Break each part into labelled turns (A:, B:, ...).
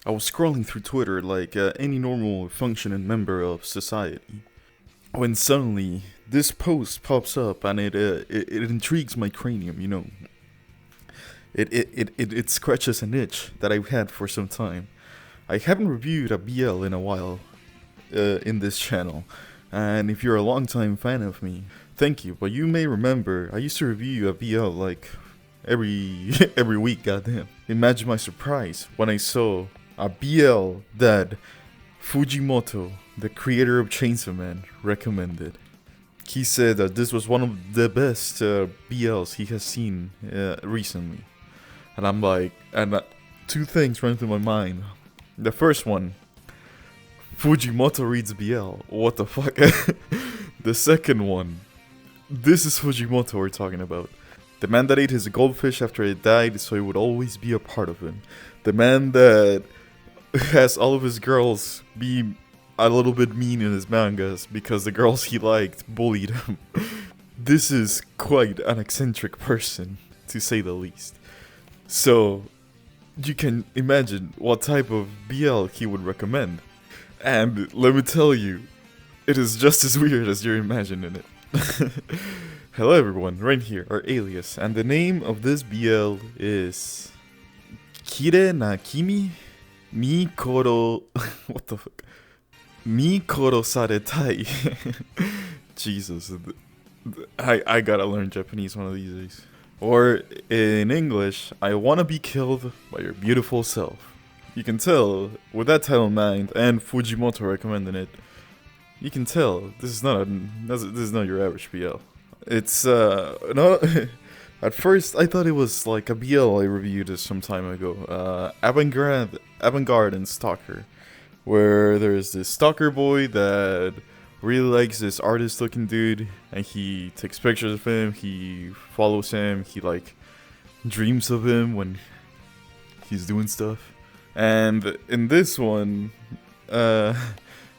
A: I was scrolling through Twitter like any normal functioning member of society, when suddenly this post pops up and it intrigues my cranium. It scratches an itch that I've had for some time. I haven't reviewed a BL in a while in this channel, and if you're a longtime fan of me, thank you. But you may remember I used to review a BL like every every week. Goddamn! Imagine my surprise when I saw a BL that Fujimoto, the creator of Chainsaw Man, recommended. He said that this was one of the best BLs he has seen recently. And I'm like, two things ran through my mind. The first one, Fujimoto reads BL. What the fuck? The second one, this is Fujimoto we're talking about. The man that ate his goldfish after it died so it would always be a part of him. The man that has all of his girls be a little bit mean in his mangas because the girls he liked bullied him. This is quite an eccentric person, to say the least. So, you can imagine what type of BL he would recommend. And let me tell you, it is just as weird as you're imagining it. Hello everyone, Rain here, our alias, and the name of this BL is Kire na Kimi Mi Koro... what the fuck? Mi Koro Saretai. Jesus, I gotta learn Japanese one of these days. Or, in English, I wanna be killed by your beautiful self. You can tell, with that title in mind, and Fujimoto recommending it, you can tell this is not your average BL. It's no. At first, I thought it was like a BL I reviewed some time ago, Avant-Garde and Stalker, where there's this stalker boy that really likes this artist-looking dude, and he takes pictures of him, he follows him, he like dreams of him when he's doing stuff. And in this one, I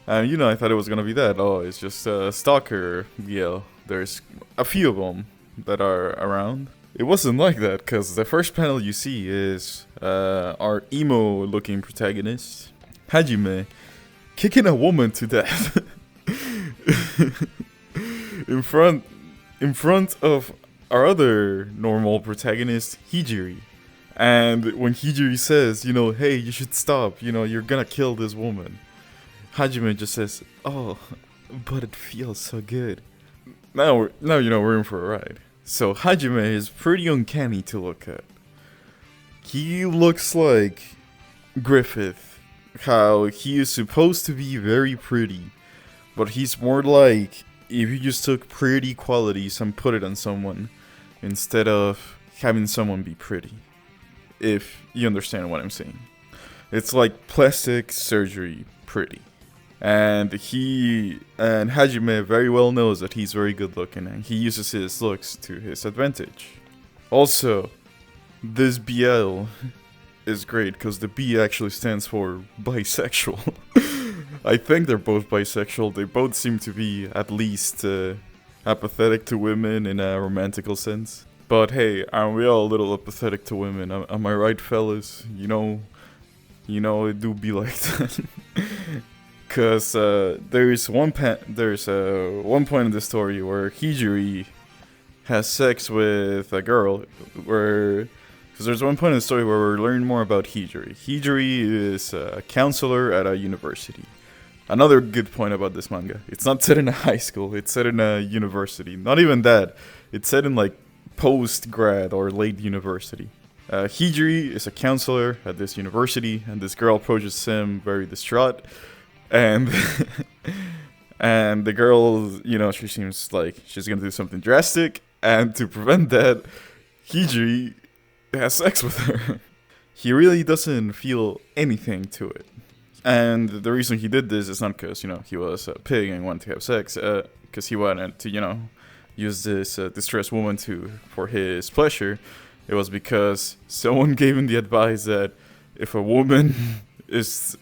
A: thought it was gonna be that. Oh, it's just a stalker BL. There's a few of them that are around. It wasn't like that, because the first panel you see is our emo-looking protagonist, Hajime, kicking a woman to death in front of our other normal protagonist, Hijiri. And when Hijiri says, hey, you should stop, you're gonna kill this woman, Hajime just says, oh, but it feels so good. Now we're in for a ride. So Hajime is pretty uncanny to look at. He looks like Griffith, how he is supposed to be very pretty, but he's more like if you just took pretty qualities and put it on someone instead of having someone be pretty. If you understand what I'm saying. It's like plastic surgery pretty. And Hajime very well knows that he's very good looking, and he uses his looks to his advantage. Also, this BL is great because the B actually stands for bisexual. I think they're both bisexual. They both seem to be at least apathetic to women in a romantical sense. But hey, aren't we all a little apathetic to women? Am I right, fellas? It do be like that. Cause there's one point in the story where Hijiri has sex with a girl. Because there's one point in the story where we learn more about Hijiri. Hijiri is a counselor at a university. Another good point about this manga: it's not set in a high school. It's set in a university. Not even that. It's set in like post-grad or late university. Hijiri is a counselor at this university, and this girl approaches him very distraught. And and the girl, she seems like she's gonna do something drastic, and to prevent that, Hijiri has sex with her. He really doesn't feel anything to it. And the reason he did this is not because, he was a pig and wanted to have sex, because he wanted to, use this distressed woman for his pleasure. It was because someone gave him the advice that if a woman is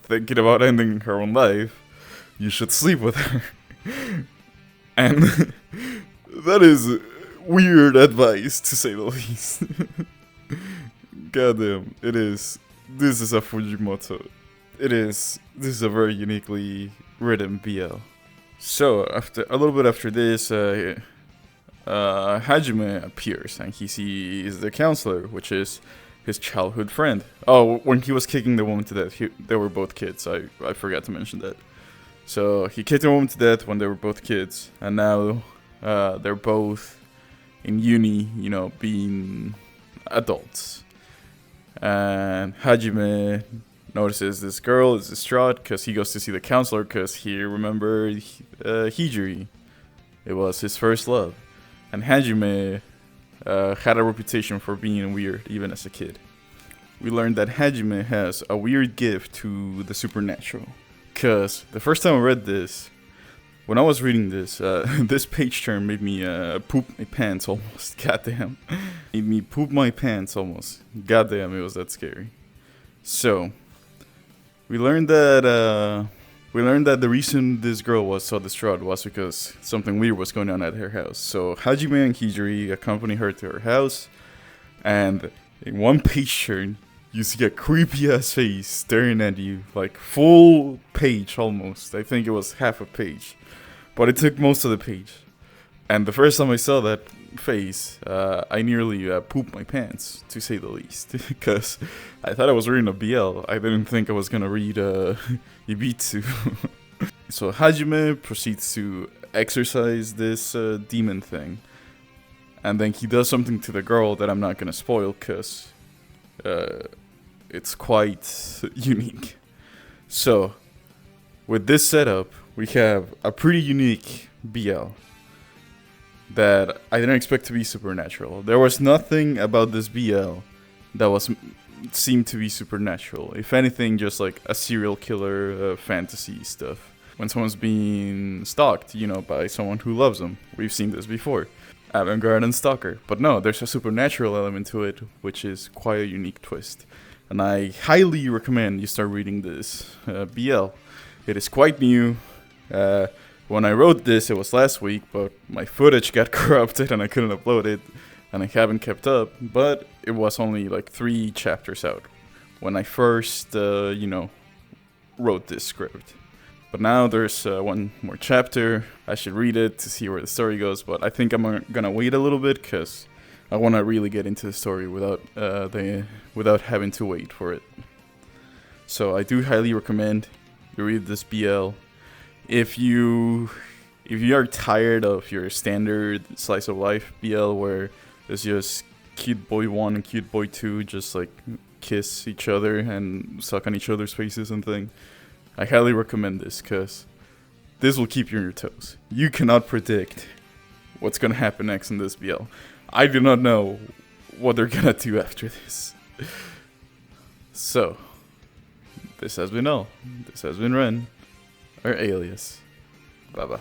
A: thinking about ending her own life, you should sleep with her. And that is weird advice, to say the least. Goddamn, it is this is a Fujimoto. This is a very uniquely written BL. So after a little bit after this, Hajime appears and he sees the counselor, which is his childhood friend. Oh, when he was kicking the woman to death, they were both kids. I forgot to mention that. So he kicked the woman to death when they were both kids, and now they're both in uni, you know, being adults. And Hajime notices this girl is distraught because he goes to see the counselor because he remembered Hijiri. It was his first love. And Hajime had a reputation for being weird even as a kid. We learned that Hajime has a weird gift to the supernatural. Because the first time I read this, when I was reading this, this page turn made me poop my pants almost. Goddamn. Made me poop my pants almost. Goddamn, it was that scary. So, we learned that the reason this girl was so distraught was because something weird was going on at her house. So Hajime and Hijiri accompany her to her house, and in one page turn, you see a creepy ass face staring at you, like full page almost. I think it was half a page, but it took most of the page. And the first time I saw that face, I nearly pooped my pants, to say the least, because I thought I was reading a BL. I didn't think I was gonna read Ibitsu. So Hajime proceeds to exorcise this demon thing, and then he does something to the girl that I'm not gonna spoil, because it's quite unique. So, with this setup, we have a pretty unique BL that I didn't expect to be supernatural. There was nothing about this BL that seemed to be supernatural. If anything, just like a serial killer fantasy stuff. When someone's being stalked, you know, by someone who loves them. We've seen this before. Avant-garde and stalker. But no, there's a supernatural element to it, which is quite a unique twist. And I highly recommend you start reading this BL. It is quite new. When I wrote this, it was last week, but my footage got corrupted and I couldn't upload it, and I haven't kept up, but it was only like 3 chapters out when I first, wrote this script. But now there's one more chapter. I should read it to see where the story goes, but I think I'm gonna wait a little bit because I want to really get into the story without having to wait for it. So I do highly recommend you read this BL. If you are tired of your standard slice of life BL where it's just cute boy 1 and cute boy 2 just like kiss each other and suck on each other's faces and thing, I highly recommend this because this will keep you on your toes. You cannot predict what's gonna happen next in this BL. I do not know what they're gonna do after this. So, this has been all. This has been Ren, or Alias. Bye bye.